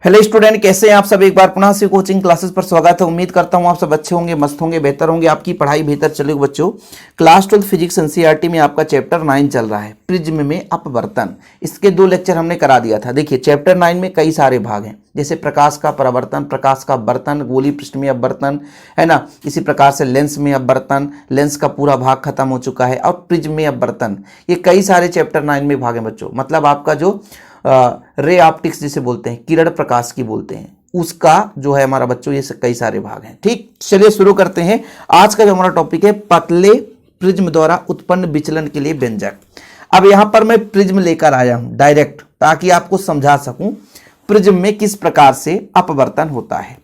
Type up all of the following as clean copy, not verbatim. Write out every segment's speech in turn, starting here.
Hello student, कैसे हैं आप सब। एक बार पुनः से कोचिंग क्लासेस पर स्वागत है। उम्मीद करता हूं आप सब अच्छे होंगे, मस्त होंगे, बेहतर होंगे, आपकी पढ़ाई बेहतर चलेगी। बच्चों, क्लास 12 फिजिक्स एनसीईआरटी में आपका चैप्टर 9 चल रहा है, प्रिज्म में अपवर्तन। इसके 2 लेक्चर हमने करा दिया था। देखिए, चैप्टर 9 में कई सारे भाग हैं, जैसे प्रकाश का परावर्तन, प्रकाश का अपवर्तन, गोलीय पृष्ठ में अपवर्तन, है ना। इसी प्रकार से लेंस में अपवर्तन, लेंस का पूरा भाग खत्म हो चुका है, और प्रिज्म में अपवर्तन। ये कई सारे चैप्टर 9 में भाग हैं बच्चों। मतलब आपका जो रे ऑप्टिक्स जिसे बोलते हैं, किरण प्रकाश की बोलते हैं, उसका जो है हमारा बच्चों ये कई सारे भाग हैं। ठीक, चलिए शुरू करते हैं। आज का जो हमारा टॉपिक है, पतले प्रिज्म द्वारा उत्पन्न विचलन के लिए व्यंजक। अब यहां पर मैं प्रिज्म लेकर आया हूं डायरेक्ट, ताकि आपको समझा सकूं प्रिज्म में किस प्रकार से अपवर्तन होता है।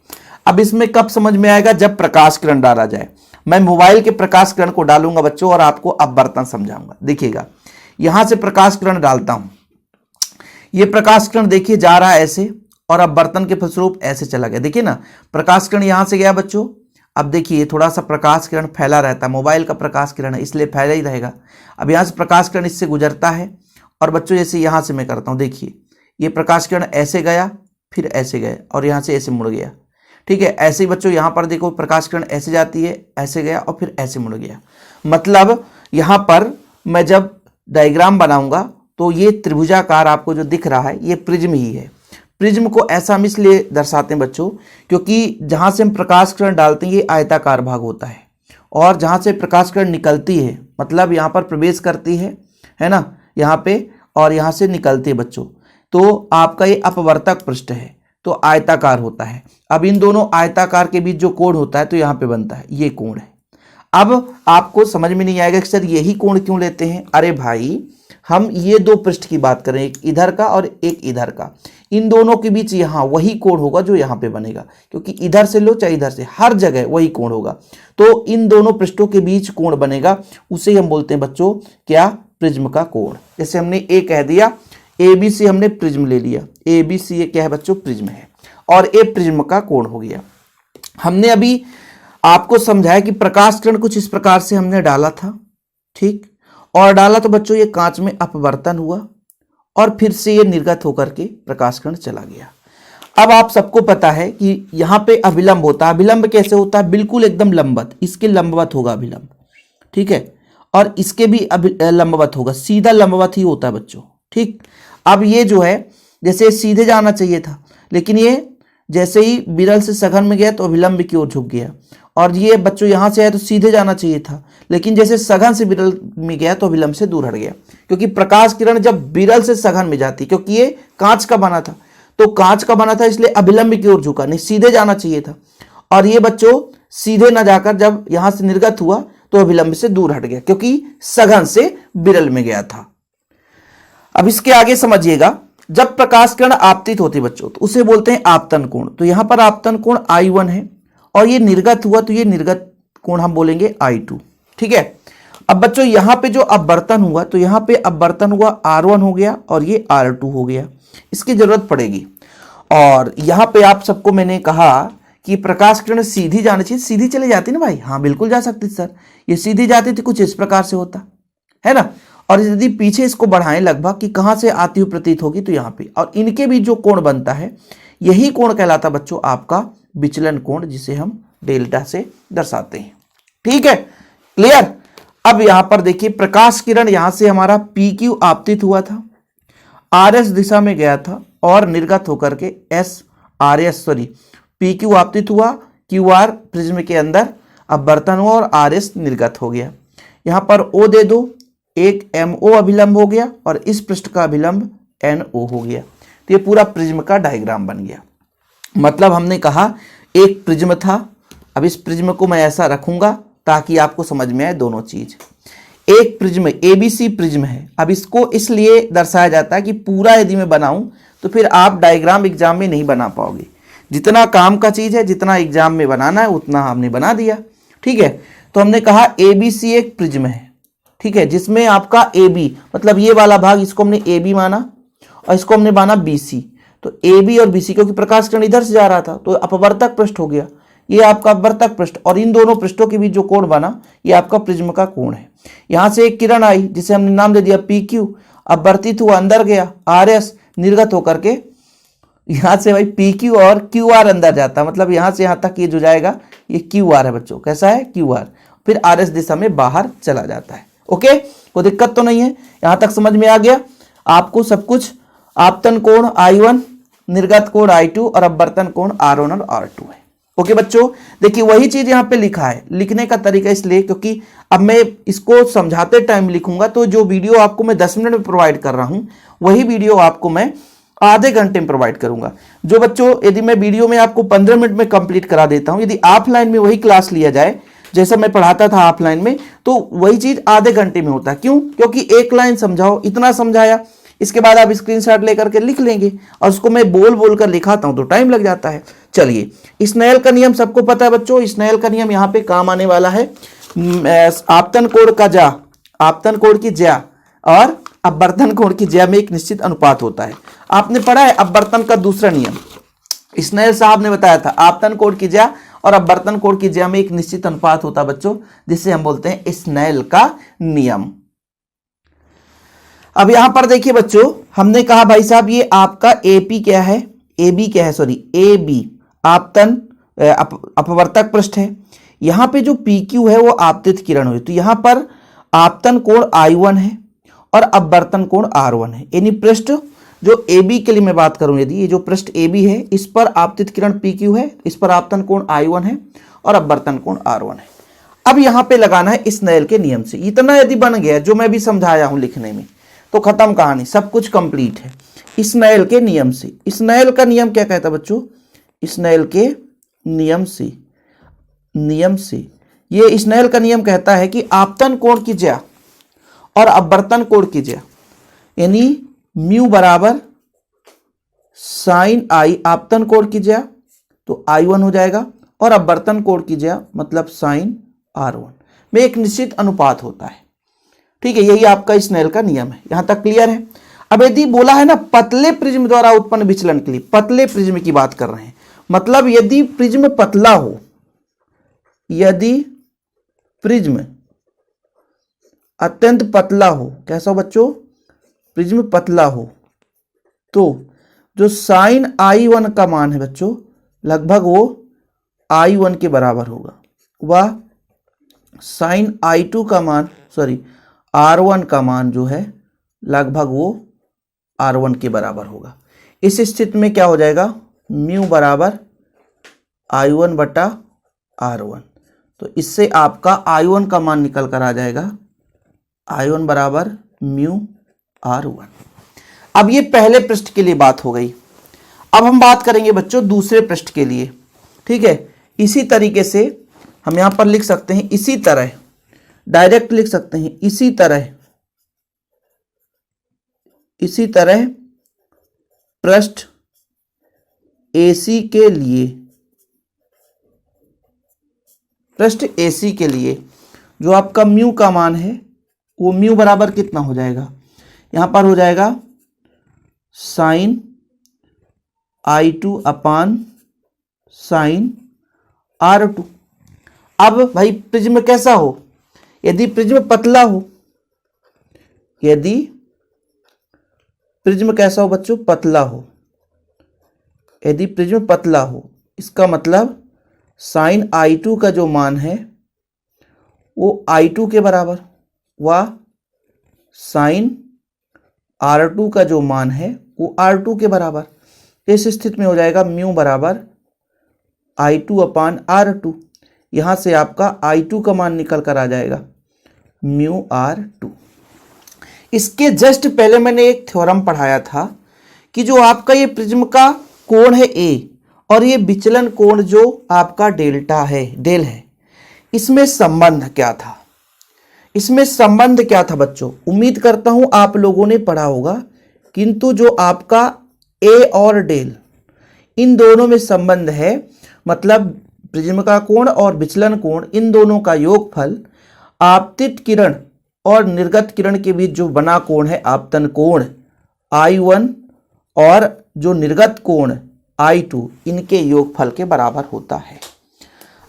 अब इसमें कब समझ में आएगा, जब प्रकाश किरण डाला जाए। मैं मोबाइल के प्रकाश किरण को डालूंगा बच्चों, और आपको अपवर्तन समझाऊंगा। देखिएगा, यहां से प्रकाश किरण डालता हूं, ये प्रकाश किरण देखिए जा रहा है ऐसे, और अब बर्तन के फलस्वरूप ऐसे चला गया। देखिए ना, प्रकाश किरण यहां से गया बच्चों। अब देखिए, थोड़ा सा प्रकाश किरण फैला रहता है, मोबाइल का प्रकाश किरण है इसलिए फैला ही रहेगा। अब यहां से प्रकाश किरण इससे गुजरता है, और बच्चों जैसे यहां से मैं करता हूं, देखिए ये प्रकाश किरण ऐसे गया, फिर ऐसे गया, और यहां से ऐसे मुड़ गया। ठीक है, ऐसे ही बच्चों यहां पर देखो, प्रकाश किरण ऐसे जाती है, ऐसे गया, और फिर ऐसे मुड़ गया। मतलब यहां पर मैं जब डायग्राम बनाऊंगा तो ये त्रिभुजाकार आपको जो दिख रहा है, ये प्रिज्म ही है। प्रिज्म को ऐसा हम इसलिए दर्शाते हैं बच्चों, क्योंकि जहां से हम प्रकाश किरण डालते हैं ये आयताकार भाग होता है, और जहां से प्रकाश किरण निकलती है, मतलब यहां पर प्रवेश करती है ना, यहां पे, और यहां से निकलती है बच्चों, तो आपका ये अपवर्तक पृष्ठ है, तो आयताकार होता है। अब इन दोनों आयताकार के बीच जो कोण होता है, तो यहां पे बनता है, ये कोण है। अब आपको समझ में नहीं आएगा कि सर यही कोण क्यों लेते हैं। अरे भाई, हम ये 2 पृष्ठ की बात करें, एक इधर का और एक इधर का, इन दोनों के बीच यहाँ वही कोण होगा जो यहाँ पे बनेगा, क्योंकि इधर से लो चाहे इधर से, हर जगह वही कोण होगा। तो इन दोनों पृष्ठों के बीच कोण बनेगा, उसे हम बोलते हैं बच्चों क्या, प्रिज्म का कोण। जैसे हमने ए कह दिया, ए बी सी हमने प्रिज्म ले लिया, ए बी सी ये क्या है बच्चों, प्रिज्म है, और ए प्रिज्म का कोण हो गया। हमने अभी आपको समझाया कि प्रकाश किरण कुछ इस प्रकार से हमने डाला था, ठीक, और डाला तो बच्चों ये कांच में अपवर्तन हुआ, और फिर से ये निर्गत होकर के प्रकाश किरण चला गया। अब आप सबको पता है कि यहाँ पे अभिलंब होता है। अभिलंब कैसे होता है, बिल्कुल एकदम लंबवत, इसके लंबवत होगा अभिलंब, ठीक है, और इसके भी लंबवत होगा, सीधा लंबवत ही होता है बच्चों। ठीक, अब ये जो है, जैसे सीधे जाना चाहिए था, लेकिन ये जैसे ही विरल से सघन में गया तो अभिलंब की ओर झुक गया, और ये बच्चों यहां से आया तो सीधे जाना चाहिए था, लेकिन जैसे सघन से विरल में गया तो अभिलंब से दूर हट गया। क्योंकि प्रकाश किरण जब विरल से सघन में जाती, क्योंकि ये कांच का बना था, तो कांच का बना था इसलिए अभिलंब की ओर झुका, नहीं सीधे जाना चाहिए था। और ये बच्चों सीधे न जाकर जब यहां से निर्गत हुआ तो अभिलंब से दूर हट गया, क्योंकि सघन से विरल में गया था। अब इसके आगे समझिएगा, जब प्रकाश किरण आपतित होती बच्चों, तो उसे बोलते हैं आपतन कोण। तो यहां पर आपतन कोण I1 है, और ये निर्गत हुआ तो ये निर्गत कोण हम बोलेंगे I2। ठीक है, अब बच्चों यहां पे जो अपवर्तन हुआ, तो यहां पे अपवर्तन हुआ R1 हो गया, और ये R2 हो गया, इसकी जरूरत पड़ेगी। और यहां पे आप सबको मैंने कहा कि प्रकाश किरण सीधी जानी चाहिए, सीधी चली जाती ना भाई, हाँ बिल्कुल जा सकती सर, ये सीधी जाती थी, कुछ इस प्रकार से होता है ना। और यदि पीछे इसको बढ़ाएं लगभग कि कहां से आती हुई प्रतीत होगी, तो यहां पे, और इनके बीच जो कोण बनता है, यही कोण कहलाता बच्चों आपका विचलन कोण, जिसे हम डेल्टा से दर्शाते हैं। ठीक है, क्लियर। अब यहां पर देखिए, प्रकाश किरण यहां से हमारा PQ आपतित हुआ था, RS दिशा में गया था, और निर्गत होकर के PQ आपतित हुआ, QR प्रिज्म के अंदर अपवर्तन हुआ, और RS निर्गत हो गया। यहां पर O दे दो, एक MO अभिलंब हो गया, और इस पृष्ठ का अभिलंब NO हो गया। तो ये पूरा प्रिज्म का डायग्राम बन गया। मतलब हमने कहा एक प्रिज्म था, अब इस प्रिज्म को मैं ऐसा रखूंगा ताकि आपको समझ में आए दोनों चीज। एक प्रिज्म ABC प्रिज्म है। अब इसको इसलिए दर्शाया जाता है कि पूरा यदि मैं बनाऊं तो फिर आप डायग्राम एग्जाम में नहीं बना पाओगे। जितना काम का चीज है, जितना एग्जाम में बनाना है, उतना हमने बना दिया। ठीक है, तो हमने कहा ABC एक प्रिज्म है, ठीक है, जिसमें आपका AB, मतलब ये वाला भाग, इसको हमने AB माना, और इसको हमने माना BC। तो AB और BC, क्योंकि प्रकाश किरण इधर से जा रहा था, तो अपवर्तक पृष्ठ हो गया, ये आपका अपवर्तक पृष्ठ, और इन दोनों पृष्ठों के बीच जो कोण बना, ये आपका प्रिज्म का कोण है। यहां से एक किरण आई, जिसे हमने नाम दे दिया PQ, अपवर्तित हुआ, अंदर गया, RS निर्गत होकर के यहां से भाई पी क्यू और क्यू आर अंदर जाता है, मतलब यहां से यहां तक ये जो जाएगा ये क्यू आर है बच्चों, कैसा है क्यू आर, फिर आर एस दिशा में बाहर चला जाता है। ओके, कोई दिक्कत तो नहीं है, यहां तक समझ में आ गया आपको सब कुछ। आपतन कोण I1, निर्गत कोण I2 और अपवर्तन कोण R1 और R2 है। ओके बच्चों, देखिए वही चीज यहां पे लिखा है, लिखने का तरीका इसलिए क्योंकि अब मैं इसको समझाते टाइम लिखूंगा, तो जो वीडियो आपको मैं 10 मिनट में प्रोवाइड कर रहा हूं वही वीडियो आपको मैं आधे घंटे में प्रोवाइड करूंगा। जो बच्चों यदि मैं वीडियो में आपको 15 मिनट में कंप्लीट करा देता हूं, यदि ऑफलाइन में वही क्लास लिया जाए जैसा मैं पढ़ाता था ऑफलाइन में, तो वही चीज आधे घंटे में होता है। क्यों? क्योंकि एक लाइन समझाओ, इतना समझाया, इसके बाद आप स्क्रीनशॉट लेकर के लिख लेंगे और उसको मैं बोल बोल कर लिखाता हूं तो टाइम लग जाता है। चलिए, स्नेल का नियम सबको पता है बच्चों, स्नेल का नियम यहां पे काम आने वाला है। आपतन कोण का जा, आपतन कोण की ज्या और अपवर्तन कोण की ज्या में एक निश्चित अनुपात होता है। आपने पढ़ा है अपवर्तन का दूसरा नियम, स्नेल साहब ने बताया था, आपतन कोण की ज्या और अपवर्तन कोण की ज्या में एक निश्चित अनुपात होता है बच्चों, जिसे हम बोलते हैं स्नेल का नियम। अब यहां पर देखिए बच्चों, हमने कहा भाई साहब ये आपका एपी क्या है, एबी क्या है, सॉरी एबी आपतन अपवर्तक पृष्ठ है। यहां पे जो पीक्यू है वो आपतित किरण हुई, तो यहां पर आपतन कोण I1 है और अपवर्तन कोण R1 है। यानी पृष्ठ जो AB के लिए मैं बात करूं, यदि ये जो पृष्ठ AB है इस पर आपतित किरण PQ है, इस पर आपतन कोण I1 है और अपवर्तन कोण R1 है। अब यहां पे लगाना है स्नेल के नियम से। इतना यदि बन गया जो मैं भी समझाया हूं लिखने में, तो खत्म कहानी, सब कुछ कंप्लीट है। स्नेल के नियम से, स्नेल का नियम क्या कहता है बच्चों, स्नेल के नियम से, नियम से ये स्नेल का नियम कहता है कि आपतन कोण की ज्या और अपवर्तन कोण की ज्या, यानी म्यू बराबर साइन आई, आपतन कोण की ज्या तो I1 हो जाएगा और अपवर्तन कोण की ज्या मतलब साइन R1 में एक निश्चित अनुपात होता है। ठीक है, यही आपका स्नेल का नियम है। यहां तक क्लियर है। अब यदि बोला है ना पतले प्रिज्म द्वारा उत्पन्न विचलन के लिए, पतले प्रिज्म की बात कर रहे हैं, मतलब यदि प्रिज्म पतला हो, यदि प्रिज्म अत्यंत पतला हो, कैसा हो बच्चों, प्रिज्म पतला हो, तो जो साइन I1 का मान है बच्चों लगभग वो I1 के बराबर होगा, वह साइन I2 का मान, सॉरी R1 का मान जो है लगभग वो R1 के बराबर होगा। इस स्थिति में क्या हो जाएगा, म्यू बराबर I1 बटा R1, तो इससे आपका I1 का मान निकल कर आ जाएगा I1 बराबर म्यू R1। अब ये पहले पृष्ठ के लिए बात हो गई। अब हम बात करेंगे बच्चों दूसरे पृष्ठ के लिए। ठीक है, इसी तरीके से हम यहां पर लिख सकते हैं, इसी तरह डायरेक्ट लिख सकते हैं, इसी तरह पृष्ठ AC के लिए, पृष्ठ AC के लिए जो आपका म्यू का मान है वो म्यू बराबर कितना हो जाएगा, यहां पर हो जाएगा साइन I2 अपान साइन R2। अब भाई प्रिज्म कैसा हो, यदि प्रिज्म पतला हो, यदि प्रिज्म कैसा हो बच्चों, पतला हो, यदि प्रिज्म पतला हो, इसका मतलब साइन I2 का जो मान है वो I2 के बराबर, व साइन R2 का जो मान है वो R2 के बराबर। इस स्थिति में हो जाएगा म्यू बराबर I2 अपान R2। यहां से आपका I2 का मान निकल कर आ जाएगा म्यू R2। इसके जस्ट पहले मैंने एक थ्योरम पढ़ाया था कि जो आपका ये प्रिज्म का कोण है A और ये विचलन कोण जो आपका डेल्टा है, डेल है, इसमें संबंध क्या था, इसमें संबंध क्या था बच्चों, उम्मीद करता हूं आप लोगों ने पढ़ा होगा, किंतु जो आपका A और डेल इन दोनों में संबंध है, मतलब प्रिज्म का कोण और विचलन कोण इन दोनों का योगफल आपतित किरण और निर्गत किरण के बीच जो बना कोण है आपतन कोण I1 और जो निर्गत कोण I2 इनके योगफल के बराबर होता है।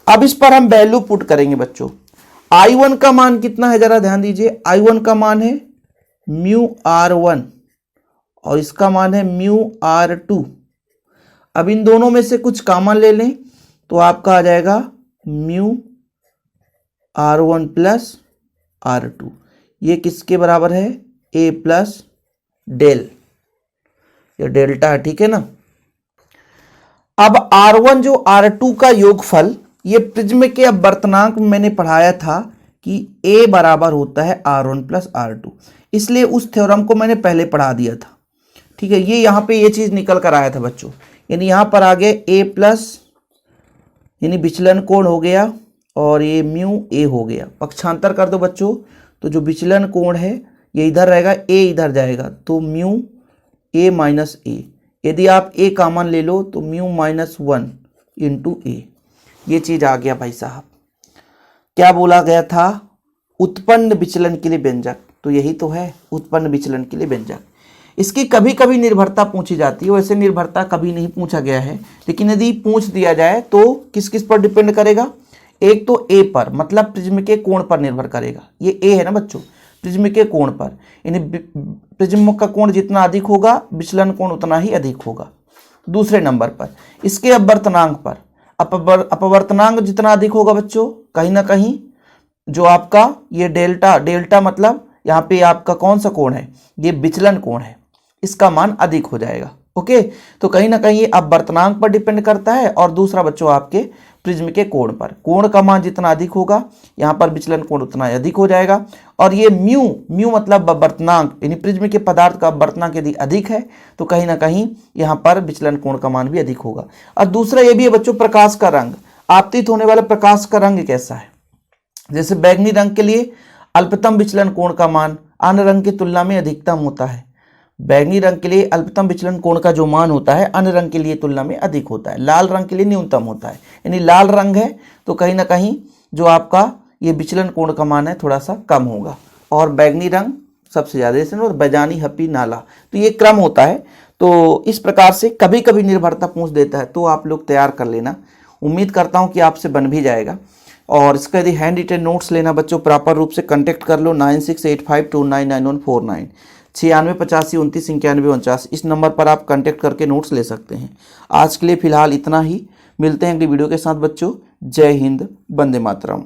अब इस पर हम वैल्यू पुट करेंगे बच्चों। I1 का मान कितना है जरा ध्यान दीजिए, I1 का मान है म्यू R1 और इसका मान है म्यू R2। अब इन दोनों में से कुछ कॉमन ले लें तो आपका आ जाएगा म्यू R1 प्लस R2। ये किसके बराबर है? A प्लस डेल, ये डेल्टा है, ठीक है ना। अब R1 जो R2 का योगफल, ये प्रिज्म के अपवर्तनांक में मैंने पढ़ाया था कि A बराबर होता है R1 प्लस R2, इसलिए उस थ्योरम को मैंने पहले पढ़ा दिया था, ठीक है। ये यहाँ पे ये चीज निकल कर आया था बच्चों, यानी यहाँ पर आ गया A प्लस, यानी विचलन कोण हो गया, और ये म्यू A हो गया। पक्षांतर कर दो बच्चों, तो जो विचलन कोण है ये इधर रहेगा, A इधर जाएगा, तो म्यू A माइनस A। यदि आप A कॉमन ले लो तो म्यू माइनस 1 इंटू A। ये चीज आ गया भाई साहब। क्या बोला गया था? उत्पन्न विचलन के लिए व्यंजक, तो यही तो है उत्पन्न विचलन के लिए व्यंजक। इसकी कभी कभी निर्भरता पूछी जाती है, वैसे निर्भरता कभी नहीं पूछा गया है, लेकिन यदि पूछ दिया जाए तो किस किस पर डिपेंड करेगा? एक तो A पर, मतलब प्रिज्म के कोण पर निर्भर करेगा। ये A है ना बच्चों, प्रिज्म के कोण पर, यानी प्रिज्म का कोण जितना अधिक होगा विचलन कोण उतना ही अधिक होगा। दूसरे नंबर पर इसके अपवर्तनांक पर, अपवर्तनांक जितना अधिक होगा बच्चों, कहीं ना कहीं जो आपका ये डेल्टा मतलब यहाँ पे आपका कौन सा कोण है? ये विचलन कोण है, इसका मान अधिक हो जाएगा। ओके, तो कहीं ना कहीं ये अपवर्तनांक पर डिपेंड करता है, और दूसरा बच्चों आपके प्रिज्म के कोण पर। कोण का मान जितना अधिक होगा यहाँ पर विचलन कोण उतना अधिक हो जाएगा। और ये म्यू मतलब अपवर्तनांक, यानी प्रिज्म के पदार्थ का अपवर्तनांक यदि अधिक है तो कहीं ना कहीं यहाँ पर विचलन कोण का मान भी अधिक होगा। और दूसरा ये भी है बच्चों, प्रकाश का रंग, आपतित होने वाले प्रकाश का रंग कैसा है। जैसे बैंगनी रंग के लिए अल्पतम विचलन कोण का मान अन्य रंग की तुलना में अधिकतम होता है। बैंगनी रंग के लिए अल्पतम विचलन कोण का जो मान होता है अन्य रंग के लिए तुलना में अधिक होता है। लाल रंग के लिए न्यूनतम होता है, यानी लाल रंग है तो कहीं ना कहीं जो आपका ये विचलन कोण का मान है थोड़ा सा कम होगा, और बैंगनी रंग सबसे ज़्यादा, जैसे बैजानी, हपी, नाला, तो ये क्रम होता है। तो इस प्रकार से कभी कभी निर्भरता पूछ देता है, तो आप लोग तैयार कर लेना। उम्मीद करता हूँ कि आपसे बन भी जाएगा। और इसका यदि हैंड रिटेन नोट्स लेना बच्चों, प्रॉपर रूप से कॉन्टैक्ट कर लो 9685299149, 9685292949, इस नंबर पर आप कांटेक्ट करके नोट्स ले सकते हैं। आज के लिए फिलहाल इतना ही, मिलते हैं अगली वीडियो के साथ बच्चों। जय हिंद, वंदे मातरम।